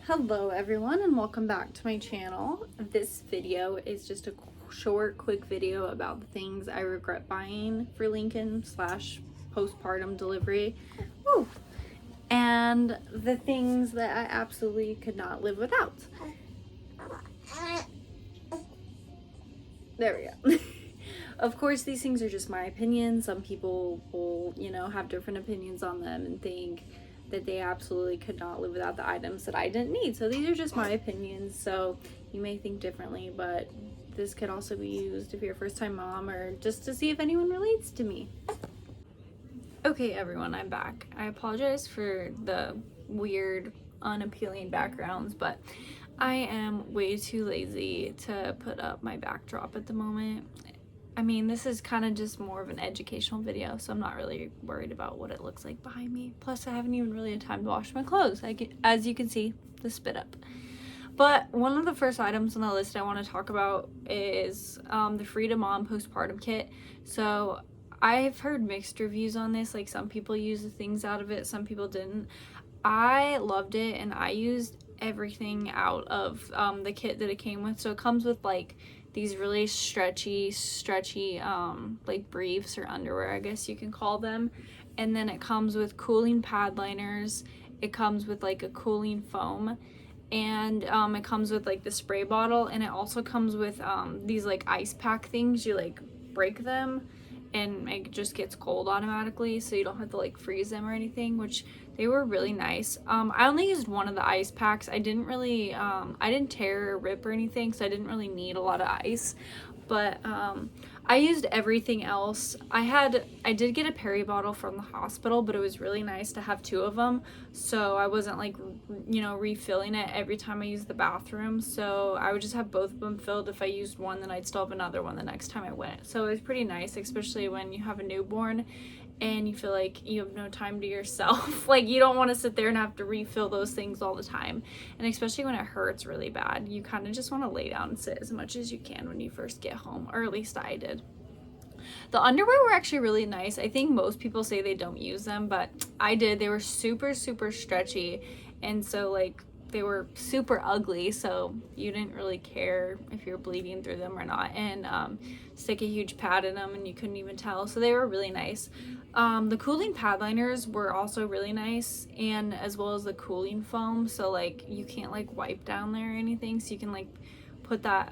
Hello everyone and welcome back to my channel. This video is just a short quick video about the things I regret buying for Lincoln slash postpartum delivery. Woo! And the things that I absolutely could not live without. There we go. Of course, these things are just my opinion. Some people will, have different opinions on them and think that they absolutely could not live without the items that I didn't need. So these are just my opinions. So you may think differently, but this could also be used if you're a first-time mom or just to see if anyone relates to me. Okay, everyone, I'm back. I apologize for the weird, unappealing backgrounds, but I am way too lazy to put up my backdrop at the moment. I mean, this is kind of just more of an educational video, so I'm not really worried about what it looks like behind me. Plus, I haven't even really had time to wash my clothes. As you can see, the spit up. But one of the first items on the list I want to talk about is the Freedom Mom postpartum kit. So I've heard mixed reviews on this. Like, some people used the things out of it, some people didn't. I loved it, and I used everything out of the kit that it came with. So it comes with like these really stretchy like briefs or underwear, I guess you can call them, and then it comes with cooling pad liners. It comes with like a cooling foam, and it comes with like the spray bottle, and it also comes with these like ice pack things. You like break them and it just gets cold automatically, so you don't have to like freeze them or anything, which they were really nice. I only used one of the ice packs. I didn't really I didn't tear or rip or anything, so I didn't really need a lot of ice, but I used everything else. I did get a Perry bottle from the hospital, but it was really nice to have two of them, so I wasn't like refilling it every time I used the bathroom. So I would just have both of them filled. If I used one, then I'd still have another one the next time I went. So it was pretty nice, especially when you have a newborn and you feel like you have no time to yourself. Like, you don't want to sit there and have to refill those things all the time, and especially when it hurts really bad, you kind of just want to lay down and sit as much as you can when you first get home, or at least I did. The underwear were actually really nice. I think most people say they don't use them, but I did. They were super stretchy, and so like they were super ugly, so you didn't really care if you're bleeding through them or not, and stick a huge pad in them and you couldn't even tell. So they were really nice. The cooling pad liners were also really nice, and as well as the cooling foam, so like you can't like wipe down there or anything, so you can like put that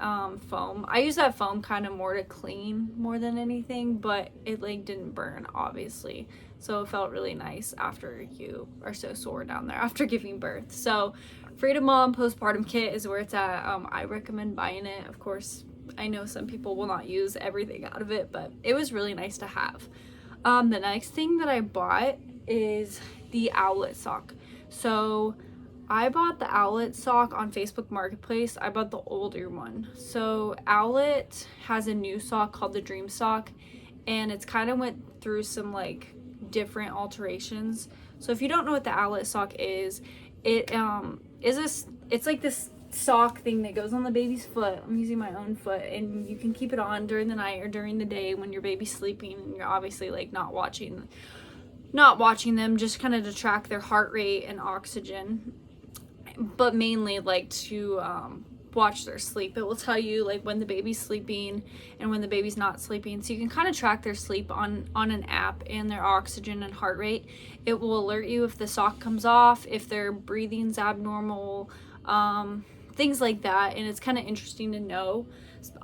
foam. I use that foam kind of more to clean more than anything, but it like didn't burn, obviously, so it felt really nice after you are so sore down there after giving birth. So Freedom Mom postpartum kit is where it's at. I recommend buying it. Of course, I know some people will not use everything out of it, but it was really nice to have. The next thing that I bought is the Owlet sock. So I bought the Owlet sock on Facebook Marketplace. I bought the older one. So Owlet has a new sock called the Dream Sock, and it's kind of went through some like different alterations. So if you don't know what the Owlet sock is, it's like this sock thing that goes on the baby's foot. I'm using my own foot, and you can keep it on during the night or during the day when your baby's sleeping and you're obviously like not watching them, just kind of to track their heart rate and oxygen, but mainly like to watch their sleep. It will tell you like when the baby's sleeping and when the baby's not sleeping, so you can kind of track their sleep on an app and their oxygen and heart rate. It will alert you if the sock comes off, if their breathing's abnormal, things like that, and it's kind of interesting to know.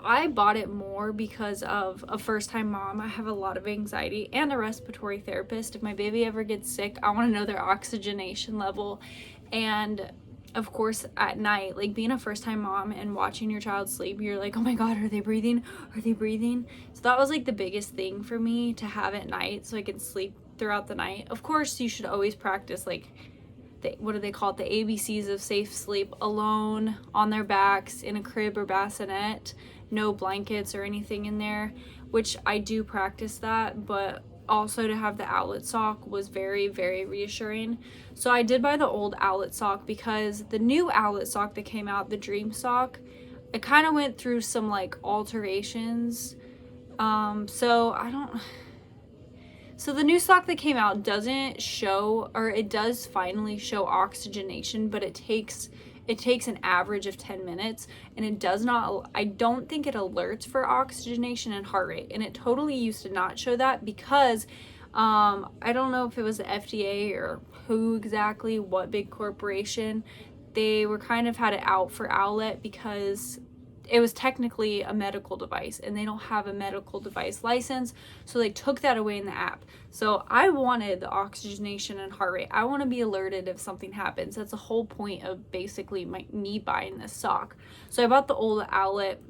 I bought it more because of a first-time mom. I have a lot of anxiety, and a respiratory therapist. If my baby ever gets sick, I want to know their oxygenation level. And of course, at night, like being a first-time mom and watching your child sleep, you're like, oh my god, are they breathing? So that was like the biggest thing for me, to have at night so I can sleep throughout the night. Of course, you should always practice like what do they call it, the ABCs of safe sleep: alone, on their backs, in a crib or bassinet, no blankets or anything in there, which I do practice that. But also to have the Owlet sock was very reassuring. So I did buy the old Owlet sock because the new Owlet sock that came out, the Dream sock, it kind of went through some like alterations. So the new sock that came out doesn't show, or it does finally show oxygenation, but it takes it takes an average of 10 minutes, and it does not, I don't think it alerts for oxygenation and heart rate. And it totally used to not show that because I don't know if it was the FDA or who exactly, what big corporation, they were kind of had it out for Owlet because it was technically a medical device and they don't have a medical device license, so they took that away in the app. So I wanted the oxygenation and heart rate. I want to be alerted if something happens. That's the whole point of basically me buying this sock. So I bought the old Owlet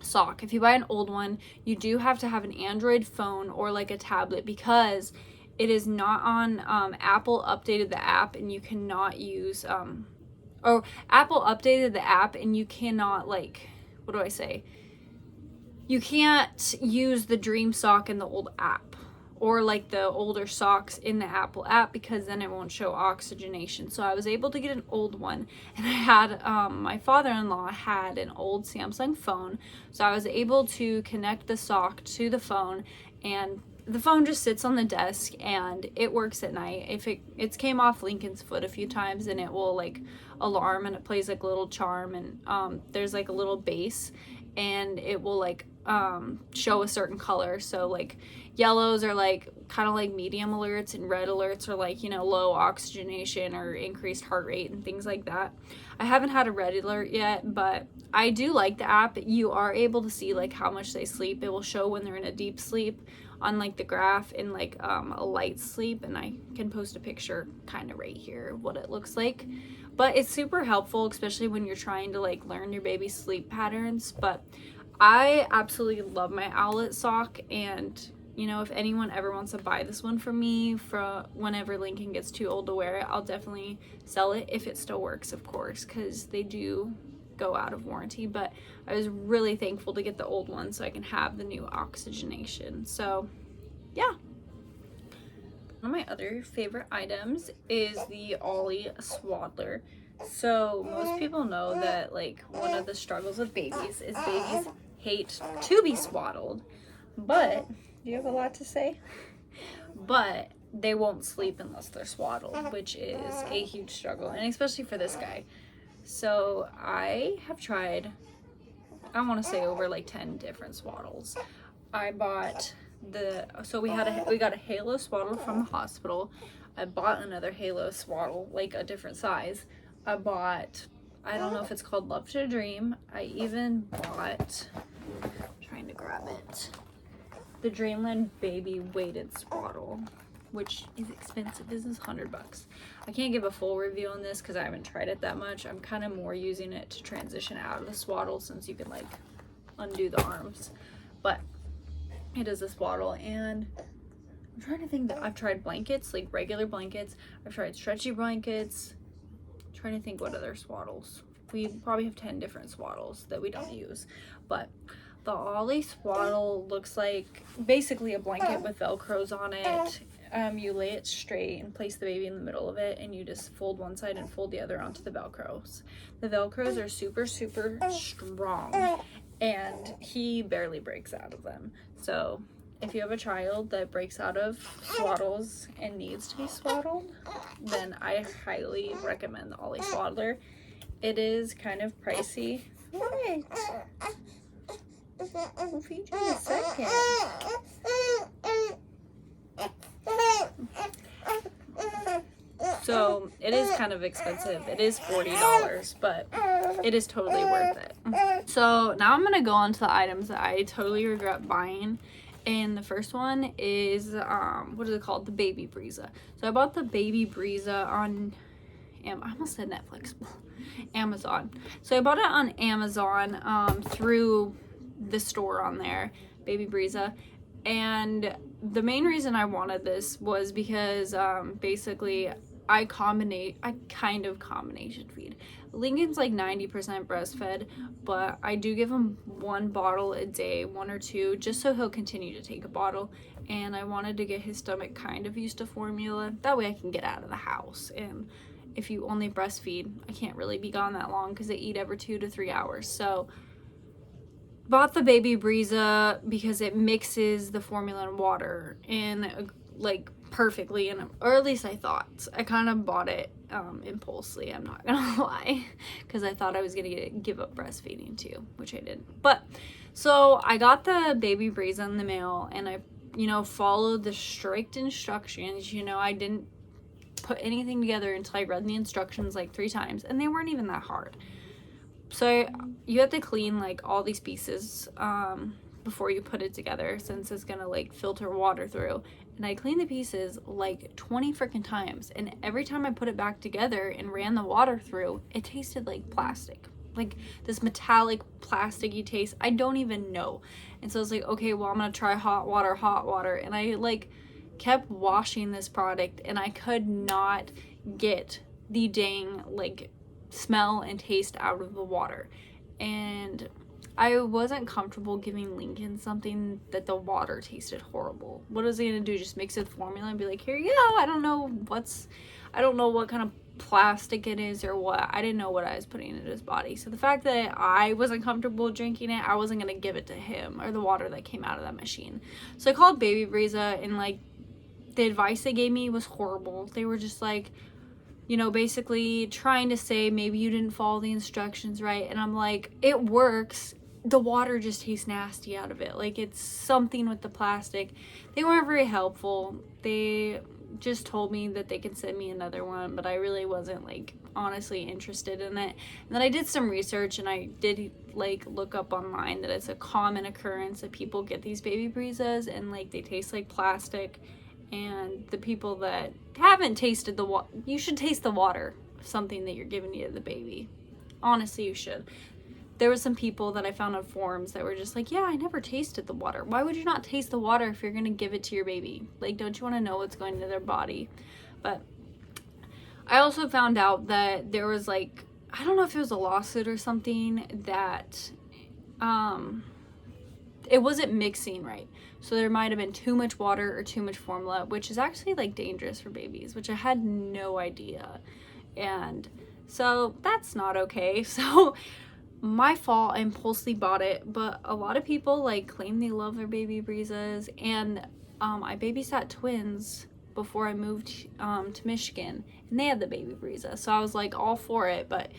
sock. If you buy an old one, you do have to have an Android phone or like a tablet because it is not on Apple updated the app, and you cannot use or Apple updated the app and you cannot, like, what do I say? You can't use the Dream sock in the old app or like the older socks in the Apple app because then it won't show oxygenation. So I was able to get an old one, and I had my father-in-law had an old Samsung phone, so I was able to connect the sock to the phone, and the phone just sits on the desk and it works at night. If it came off Lincoln's foot a few times, and it will like alarm, and it plays like a little charm, and there's like a little bass, and it will like show a certain color. So like yellows are like kind of like medium alerts, and red alerts are like, you know, low oxygenation or increased heart rate and things like that. I haven't had a red alert yet, but I do like the app. You are able to see like how much they sleep. It will show when they're in a deep sleep on like the graph, in like a light sleep, and I can post a picture kind of right here of what it looks like. But it's super helpful, especially when you're trying to like learn your baby's sleep patterns. But I absolutely love my Owlet sock, and you know, if anyone ever wants to buy this one from me for whenever Lincoln gets too old to wear it, I'll definitely sell it if it still works, of course, because they do go out of warranty. But I was really thankful to get the old one so I can have the new oxygenation. So yeah. One of my other favorite items is the Ollie Swaddler. So most people know that like one of the struggles with babies is babies hate to be swaddled. But do you have a lot to say? But they won't sleep unless they're swaddled, which is a huge struggle, and especially for this guy. So I have tried, I want to say over like 10 different swaddles. I bought we got a Halo swaddle from the hospital. I bought another Halo swaddle, like a different size. I bought, I don't know if it's called Love to Dream. I even bought, I'm trying to grab it, the Dreamland Baby Weighted Swaddle, which is expensive. This is $100. I can't give a full review on this because I haven't tried it that much. I'm kind of more using it to transition out of the swaddle, since you can like undo the arms. But it is a swaddle, and I'm trying to think that I've tried blankets, like regular blankets. I've tried stretchy blankets. I'm trying to think what other swaddles. We probably have 10 different swaddles that we don't use. But the Ollie swaddle looks like basically a blanket with Velcros on it. You lay it straight and place the baby in the middle of it, and you just fold one side and fold the other onto the Velcros. The Velcros are super, super strong, and he barely breaks out of them. So if you have a child that breaks out of swaddles and needs to be swaddled, then I highly recommend the Ollie Swaddler. It is kind of pricey. What? We'll feed you in a second. So it is kind of expensive. It is $40, but it is totally worth it. So now I'm gonna go on to the items that I totally regret buying. And the first one is what is it called? The Baby Breeza. So I bought the Baby Breeza on I almost said Netflix. Amazon. So I bought it on Amazon through the store on there, Baby Breeza. And the main reason I wanted this was because basically I kind of combination feed. Lincoln's like 90% breastfed, but I do give him one bottle a day, one or two, just so he'll continue to take a bottle. And I wanted to get his stomach kind of used to formula. That way I can get out of the house. And if you only breastfeed, I can't really be gone that long because they eat every 2 to 3 hours. So bought the Baby Breeza because it mixes the formula and water, and like perfectly, and or at least I thought. I kind of bought it impulsively, I'm not gonna lie, because I thought I was gonna give up breastfeeding too, which I didn't. But so I got the baby Breza in the mail, and I, you know, followed the strict instructions. You know, I didn't put anything together until I read the instructions like 3 times, and they weren't even that hard. So you have to clean like all these pieces before you put it together, since it's gonna like filter water through. And I cleaned the pieces like 20 freaking times, and every time I put it back together and ran the water through, it tasted like plastic, like this metallic plasticky taste. I don't even know. And so I was like, okay, well, I'm gonna try hot water. And I like kept washing this product, and I could not get the dang like smell and taste out of the water. And I wasn't comfortable giving Lincoln something that the water tasted horrible. What is he gonna do? Just mix it with formula and be like, here you go. I don't know what kind of plastic it is or what. I didn't know what I was putting in his body. So the fact that I wasn't comfortable drinking it, I wasn't gonna give it to him or the water that came out of that machine. So I called Baby Breza, and like the advice they gave me was horrible. They were just like, you know, basically trying to say maybe you didn't follow the instructions right. And I'm like, it works. The water just tastes nasty out of it. Like, it's something with the plastic. They weren't very helpful. They just told me that they could send me another one, but I really wasn't like honestly interested in it. And then I did some research, and I did like look up online that it's a common occurrence that people get these Baby Brezas and like they taste like plastic. And the people that haven't tasted the water, you should taste the water of something that you're giving to the baby. Honestly, you should. There were some people that I found on forums that were just like, yeah, I never tasted the water. Why would you not taste the water if you're going to give it to your baby? Like, don't you want to know what's going into their body? But I also found out that there was like, I don't know if it was a lawsuit or something, that it wasn't mixing right. So there might have been too much water or too much formula, which is actually like dangerous for babies, which I had no idea. And so that's not okay. So my fault, I impulsively bought it, but a lot of people like claim they love their Baby Brezas. And I babysat twins before I moved to Michigan, and they had the Baby Breza. So I was like all for it, but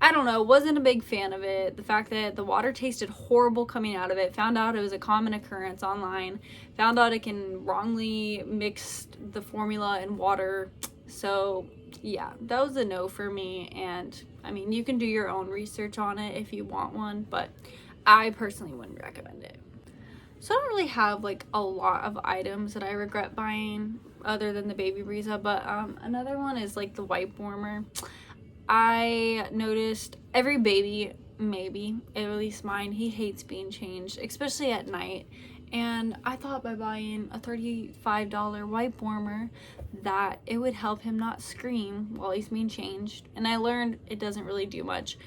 I don't know, wasn't a big fan of it. The fact that the water tasted horrible coming out of it. Found out it was a common occurrence online. Found out it can wrongly mix the formula and water. So yeah, that was a no for me. And I mean, you can do your own research on it if you want one, but I personally wouldn't recommend it. So I don't really have like a lot of items that I regret buying other than the Baby Breza, but another one is like the wipe warmer. I noticed every baby, maybe, at least mine, he hates being changed, especially at night. And I thought by buying a $35 wipe warmer that it would help him not scream while he's being changed. And I learned it doesn't really do much.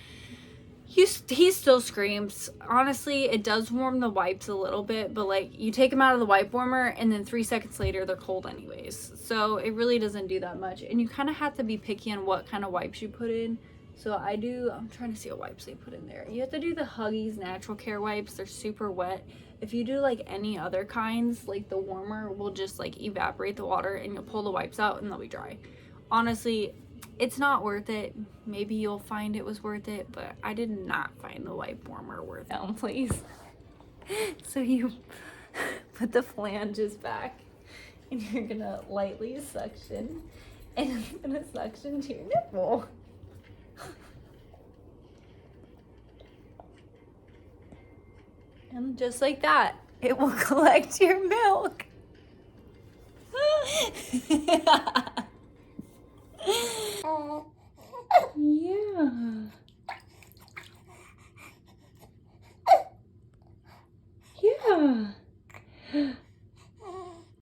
He still screams. Honestly, it does warm the wipes a little bit, but like you take them out of the wipe warmer and then 3 seconds later they're cold anyways. So it really doesn't do that much. And you kind of have to be picky on what kind of wipes you put in. So I'm trying to see what wipes they put in there. You have to do the Huggies Natural Care wipes. They're super wet. If you do like any other kinds, like the warmer will just like evaporate the water and you'll pull the wipes out and they'll be dry. Honestly, it's not worth it. Maybe you'll find it was worth it, but I did not find the wipe warmer worth it. Please. So you put the flanges back and you're gonna lightly suction, and it's gonna suction to your nipple. And just like that, it will collect your milk.